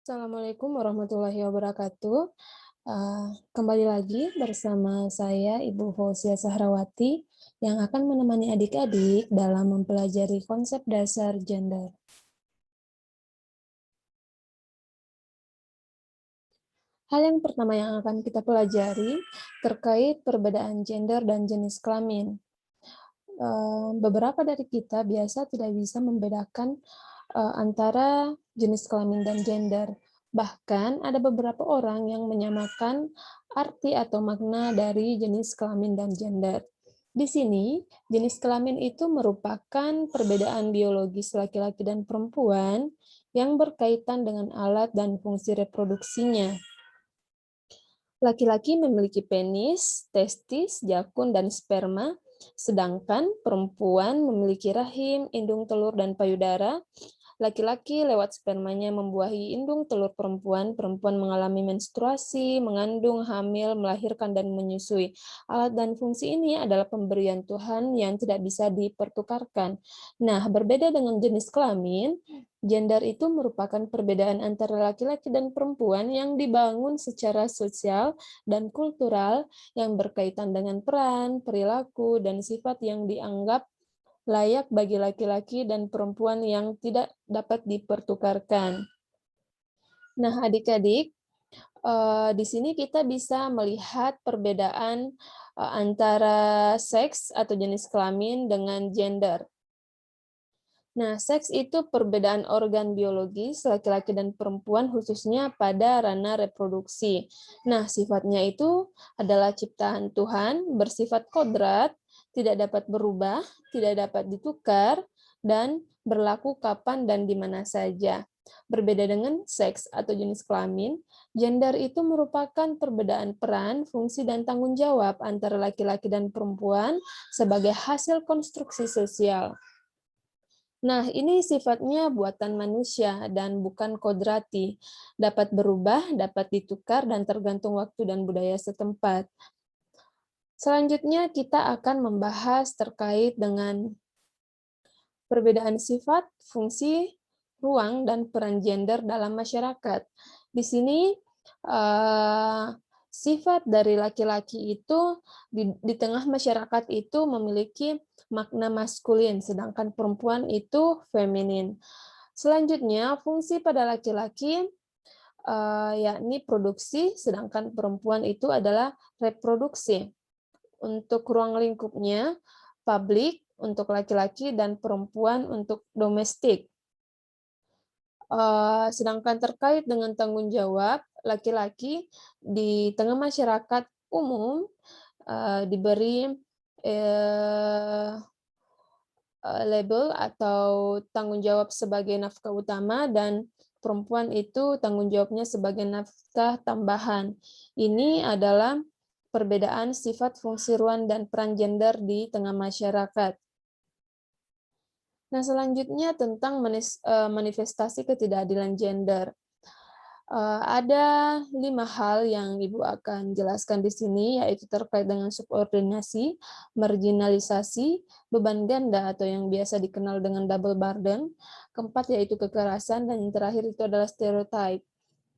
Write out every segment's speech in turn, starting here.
Assalamualaikum warahmatullahi wabarakatuh. Kembali lagi bersama saya Ibu Fauzia Sahrawati yang akan menemani adik-adik dalam mempelajari konsep dasar gender. Hal yang pertama yang akan kita pelajari terkait perbedaan gender dan jenis kelamin. Beberapa dari kita biasa tidak bisa membedakan antara jenis kelamin dan gender. Bahkan ada beberapa orang yang menyamakan arti atau makna dari jenis kelamin dan gender. Di sini, jenis kelamin itu merupakan perbedaan biologis laki-laki dan perempuan yang berkaitan dengan alat dan fungsi reproduksinya. Laki-laki memiliki penis, testis, jakun, dan sperma, sedangkan perempuan memiliki rahim, indung telur, dan payudara. Laki-laki lewat spermanya membuahi indung telur perempuan, perempuan mengalami menstruasi, mengandung, hamil, melahirkan, dan menyusui. Alat dan fungsi ini adalah pemberian Tuhan yang tidak bisa dipertukarkan. Nah, berbeda dengan jenis kelamin, gender itu merupakan perbedaan antara laki-laki dan perempuan yang dibangun secara sosial dan kultural yang berkaitan dengan peran, perilaku, dan sifat yang dianggap layak bagi laki-laki dan perempuan yang tidak dapat dipertukarkan. Nah, adik-adik, di sini kita bisa melihat perbedaan antara seks atau jenis kelamin dengan gender. Nah, seks itu perbedaan organ biologis laki-laki dan perempuan khususnya pada ranah reproduksi. Nah, sifatnya itu adalah ciptaan Tuhan, bersifat kodrat, tidak dapat berubah, tidak dapat ditukar, dan berlaku kapan dan di mana saja. Berbeda dengan seks atau jenis kelamin, gender itu merupakan perbedaan peran, fungsi, dan tanggung jawab antara laki-laki dan perempuan sebagai hasil konstruksi sosial. Nah, ini sifatnya buatan manusia dan bukan kodrati. Dapat berubah, dapat ditukar, dan tergantung waktu dan budaya setempat. Selanjutnya, kita akan membahas terkait dengan perbedaan sifat, fungsi, ruang, dan peran gender dalam masyarakat. Di sini, sifat dari laki-laki itu di tengah masyarakat itu memiliki makna maskulin, sedangkan perempuan itu feminin. Selanjutnya, fungsi pada laki-laki yakni produksi, sedangkan perempuan itu adalah reproduksi. Untuk ruang lingkupnya, publik untuk laki-laki dan perempuan untuk domestik. Sedangkan terkait dengan tanggung jawab, laki-laki di tengah masyarakat umum diberi label atau tanggung jawab sebagai nafkah utama dan perempuan itu tanggung jawabnya sebagai nafkah tambahan. Ini adalah perbedaan sifat, fungsi, ruang, dan peran gender di tengah masyarakat. Nah, selanjutnya tentang manifestasi ketidakadilan gender. Ada 5 hal yang Ibu akan jelaskan di sini, yaitu terkait dengan subordinasi, marginalisasi, beban ganda atau yang biasa dikenal dengan double burden, keempat yaitu kekerasan, dan yang terakhir itu adalah stereotype.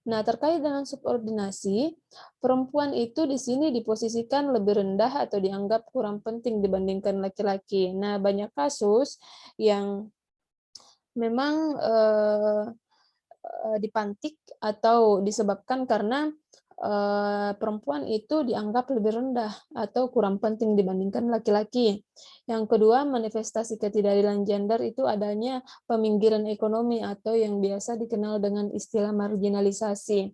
Nah, terkait dengan subordinasi, perempuan itu di sini diposisikan lebih rendah atau dianggap kurang penting dibandingkan laki-laki. Nah, banyak kasus yang memang dipantik atau disebabkan karena perempuan itu dianggap lebih rendah atau kurang penting dibandingkan laki-laki. Yang kedua, manifestasi ketidakadilan gender itu adanya peminggiran ekonomi atau yang biasa dikenal dengan istilah marginalisasi.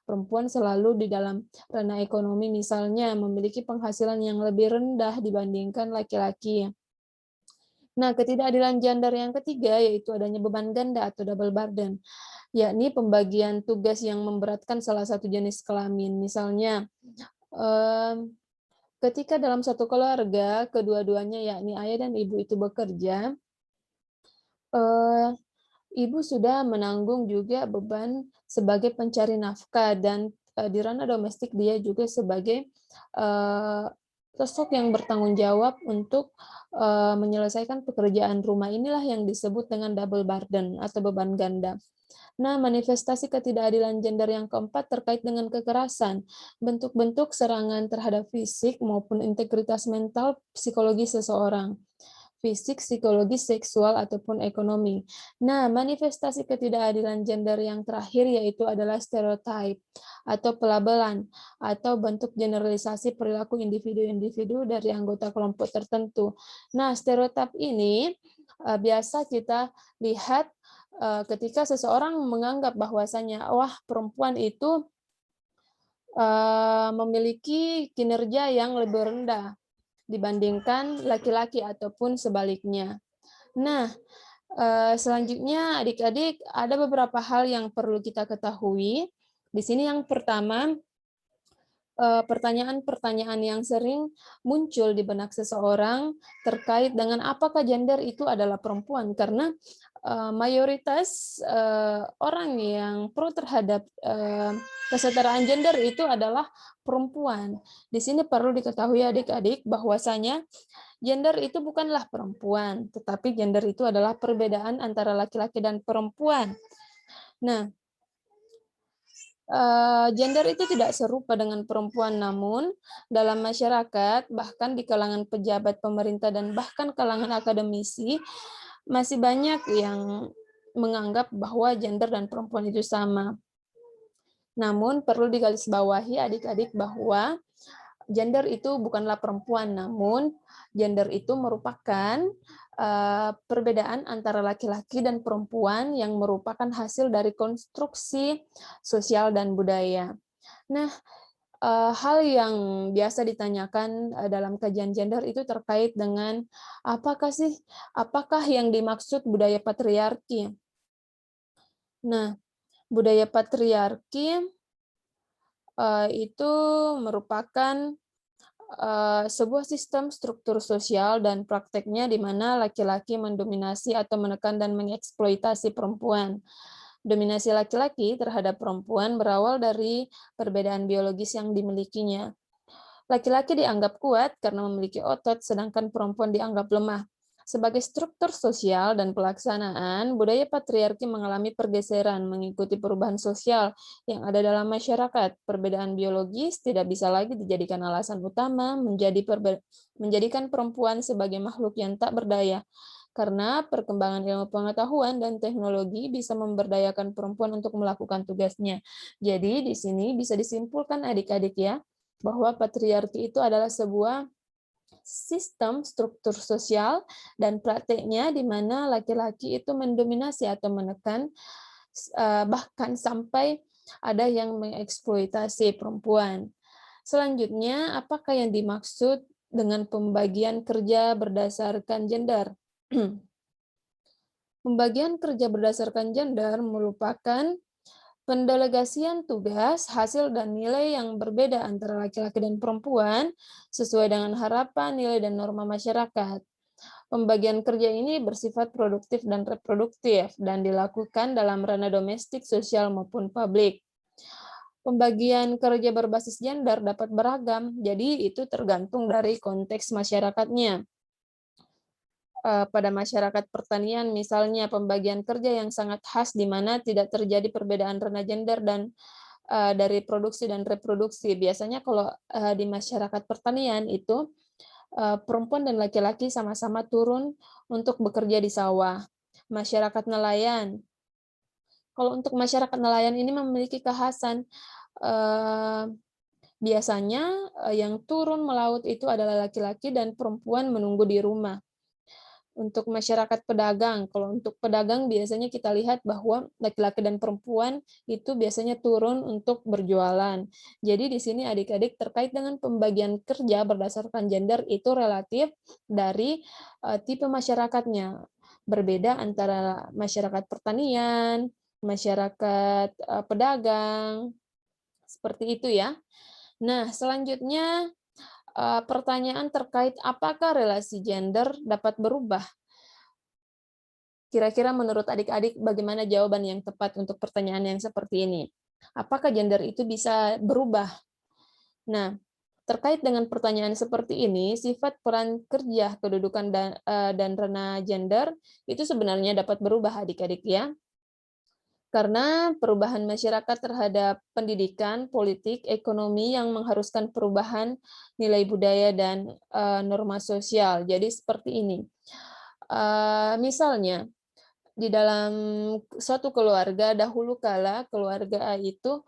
Perempuan selalu di dalam ranah ekonomi misalnya memiliki penghasilan yang lebih rendah dibandingkan laki-laki. Nah, ketidakadilan gender yang ketiga yaitu adanya beban ganda atau double burden, yakni pembagian tugas yang memberatkan salah satu jenis kelamin. Misalnya, ketika dalam satu keluarga kedua-duanya yakni ayah dan ibu itu bekerja, ibu sudah menanggung juga beban sebagai pencari nafkah dan di ranah domestik dia juga sebagai Sosok yang bertanggung jawab untuk menyelesaikan pekerjaan rumah inilah yang disebut dengan double burden atau beban ganda. Nah, manifestasi ketidakadilan gender yang keempat terkait dengan kekerasan, bentuk-bentuk serangan terhadap fisik maupun integritas mental psikologi seseorang, fisik, psikologis, seksual, ataupun ekonomi. Nah, manifestasi ketidakadilan gender yang terakhir yaitu adalah stereotip atau pelabelan atau bentuk generalisasi perilaku individu-individu dari anggota kelompok tertentu. Nah, stereotip ini biasa kita lihat ketika seseorang menganggap bahwasanya wah perempuan itu memiliki kinerja yang lebih rendah dibandingkan laki-laki ataupun sebaliknya. Nah, selanjutnya adik-adik ada beberapa hal yang perlu kita ketahui. Di sini yang pertama, pertanyaan-pertanyaan yang sering muncul di benak seseorang terkait dengan apakah gender itu adalah perempuan, karena mayoritas orang yang pro terhadap kesetaraan gender itu adalah perempuan. Di sini perlu diketahui adik-adik bahwasanya gender itu bukanlah perempuan, tetapi gender itu adalah perbedaan antara laki-laki dan perempuan. Nah, gender itu tidak serupa dengan perempuan, namun dalam masyarakat, bahkan di kalangan pejabat pemerintah dan bahkan kalangan akademisi, masih banyak yang menganggap bahwa gender dan perempuan itu sama. Namun perlu digarisbawahi adik-adik bahwa gender itu bukanlah perempuan, namun gender itu merupakan perbedaan antara laki-laki dan perempuan yang merupakan hasil dari konstruksi sosial dan budaya. Nah, hal yang biasa ditanyakan dalam kajian gender itu terkait dengan apakah yang dimaksud budaya patriarki. Nah, budaya patriarki itu merupakan sebuah sistem struktur sosial dan prakteknya di mana laki-laki mendominasi atau menekan dan mengeksploitasi perempuan. Dominasi laki-laki terhadap perempuan berawal dari perbedaan biologis yang dimilikinya. Laki-laki dianggap kuat karena memiliki otot, sedangkan perempuan dianggap lemah. Sebagai struktur sosial dan pelaksanaan, budaya patriarki mengalami pergeseran mengikuti perubahan sosial yang ada dalam masyarakat. Perbedaan biologis tidak bisa lagi dijadikan alasan utama menjadikan perempuan sebagai makhluk yang tak berdaya, karena perkembangan ilmu pengetahuan dan teknologi bisa memberdayakan perempuan untuk melakukan tugasnya. Jadi di sini bisa disimpulkan adik-adik ya, bahwa patriarki itu adalah sebuah sistem struktur sosial dan prakteknya di mana laki-laki itu mendominasi atau menekan, bahkan sampai ada yang mengeksploitasi perempuan. Selanjutnya, apakah yang dimaksud dengan pembagian kerja berdasarkan gender? Pembagian kerja berdasarkan gender merupakan pendelegasian tugas, hasil, dan nilai yang berbeda antara laki-laki dan perempuan sesuai dengan harapan, nilai, dan norma masyarakat. Pembagian kerja ini bersifat produktif dan reproduktif dan dilakukan dalam ranah domestik, sosial, maupun publik. Pembagian kerja berbasis gender dapat beragam, jadi itu tergantung dari konteks masyarakatnya. Pada masyarakat pertanian misalnya pembagian kerja yang sangat khas di mana tidak terjadi perbedaan ranah gender dan dari produksi dan reproduksi. Biasanya kalau di masyarakat pertanian itu perempuan dan laki-laki sama-sama turun untuk bekerja di sawah. Masyarakat nelayan. Kalau untuk masyarakat nelayan ini memiliki kekhasan, biasanya yang turun melaut itu adalah laki-laki dan perempuan menunggu di rumah. Untuk masyarakat pedagang, kalau untuk pedagang biasanya kita lihat bahwa laki-laki dan perempuan itu biasanya turun untuk berjualan. Jadi di sini adik-adik terkait dengan pembagian kerja berdasarkan gender itu relatif dari tipe masyarakatnya. Berbeda antara masyarakat pertanian, masyarakat pedagang, seperti itu ya. Nah, selanjutnya pertanyaan terkait apakah relasi gender dapat berubah? Kira-kira menurut adik-adik bagaimana jawaban yang tepat untuk pertanyaan yang seperti ini? Apakah gender itu bisa berubah? Nah, Terkait dengan pertanyaan seperti ini, sifat peran kerja, kedudukan, dan ranah gender itu sebenarnya dapat berubah adik-adik ya. Karena perubahan masyarakat terhadap pendidikan, politik, ekonomi yang mengharuskan perubahan nilai budaya dan norma sosial. Jadi seperti ini. Misalnya di dalam suatu keluarga dahulu kala keluarga A itu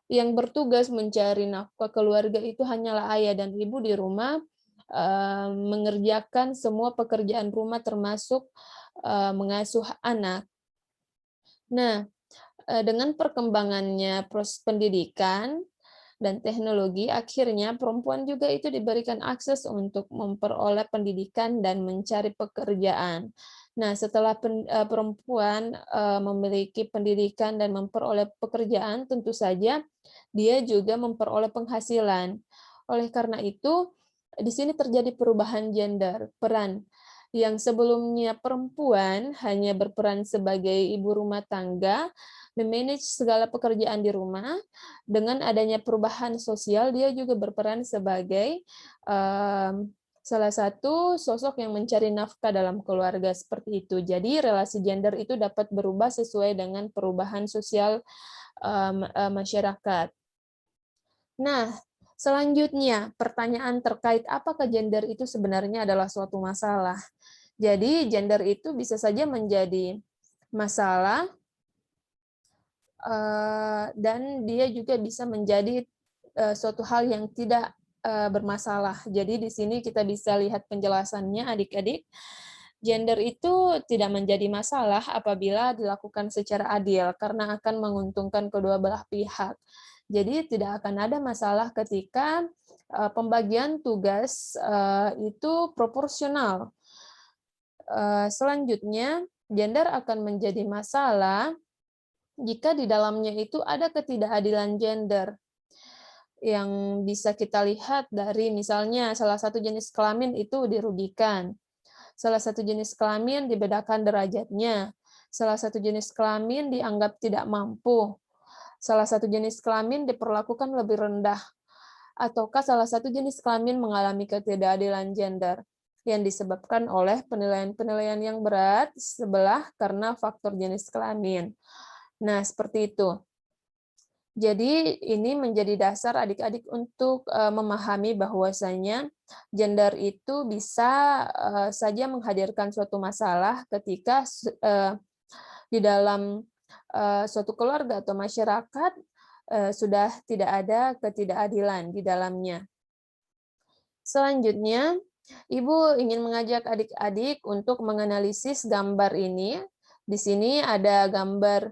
yang bertugas mencari nafkah keluarga itu hanyalah ayah dan ibu di rumah, mengerjakan semua pekerjaan rumah termasuk mengasuh anak. Nah, dengan perkembangannya proses pendidikan dan teknologi, akhirnya perempuan juga itu diberikan akses untuk memperoleh pendidikan dan mencari pekerjaan. Nah, setelah perempuan memiliki pendidikan dan memperoleh pekerjaan, tentu saja dia juga memperoleh penghasilan. Oleh karena itu, di sini terjadi perubahan gender, peran. Yang sebelumnya perempuan hanya berperan sebagai ibu rumah tangga, memanage segala pekerjaan di rumah, dengan adanya perubahan sosial, dia juga berperan sebagai salah satu sosok yang mencari nafkah dalam keluarga seperti itu. Jadi relasi gender itu dapat berubah sesuai dengan perubahan sosial masyarakat. Nah, selanjutnya pertanyaan terkait apakah gender itu sebenarnya adalah suatu masalah. Jadi gender itu bisa saja menjadi masalah dan dia juga bisa menjadi suatu hal yang tidak bermasalah. Jadi di sini kita bisa lihat penjelasannya adik-adik. Gender itu tidak menjadi masalah apabila dilakukan secara adil karena akan menguntungkan kedua belah pihak. Jadi tidak akan ada masalah ketika pembagian tugas itu proporsional. Selanjutnya, gender akan menjadi masalah jika di dalamnya itu ada ketidakadilan gender yang bisa kita lihat dari misalnya salah satu jenis kelamin itu dirugikan, salah satu jenis kelamin dibedakan derajatnya, salah satu jenis kelamin dianggap tidak mampu, salah satu jenis kelamin diperlakukan lebih rendah, ataukah salah satu jenis kelamin mengalami ketidakadilan gender yang disebabkan oleh penilaian-penilaian yang berat sebelah karena faktor jenis kelamin. Nah, seperti itu. Jadi ini menjadi dasar adik-adik untuk memahami bahwasanya gender itu bisa saja menghadirkan suatu masalah ketika di dalam suatu keluarga atau masyarakat sudah tidak ada ketidakadilan di dalamnya. Selanjutnya, Ibu ingin mengajak adik-adik untuk menganalisis gambar ini. Di sini ada gambar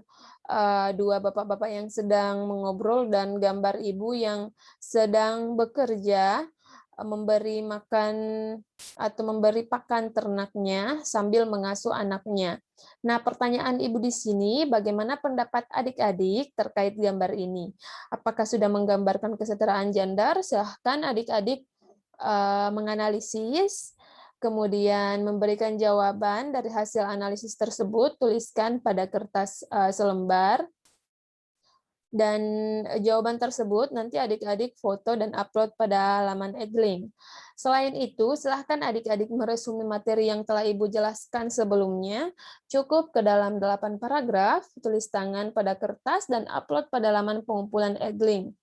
dua bapak-bapak yang sedang mengobrol dan gambar ibu yang sedang bekerja memberi makan atau memberi pakan ternaknya sambil mengasuh anaknya. Nah, pertanyaan Ibu di sini, bagaimana pendapat adik-adik terkait gambar ini? Apakah sudah menggambarkan kesetaraan gender? Silahkan adik-adik menganalisis, kemudian memberikan jawaban dari hasil analisis tersebut, tuliskan pada kertas selembar, dan jawaban tersebut nanti adik-adik foto dan upload pada laman Edlink. Selain itu, silahkan adik-adik meresume materi yang telah Ibu jelaskan sebelumnya, cukup ke dalam 8 paragraf, tulis tangan pada kertas, dan upload pada laman pengumpulan Edlink.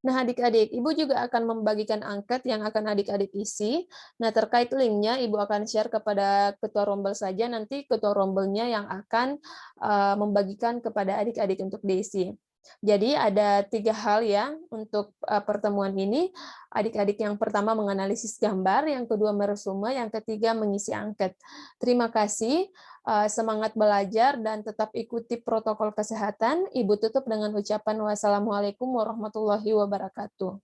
Nah, adik-adik, Ibu juga akan membagikan angket yang akan adik-adik isi. Nah, terkait linknya, Ibu akan share kepada ketua rombel saja, nanti ketua rombelnya yang akan membagikan kepada adik-adik untuk diisi. Jadi ada 3 hal ya untuk pertemuan ini. Adik-adik yang pertama menganalisis gambar, yang kedua meresume, yang ketiga mengisi angket. Terima kasih, semangat belajar dan tetap ikuti protokol kesehatan. Ibu tutup dengan ucapan wassalamualaikum warahmatullahi wabarakatuh.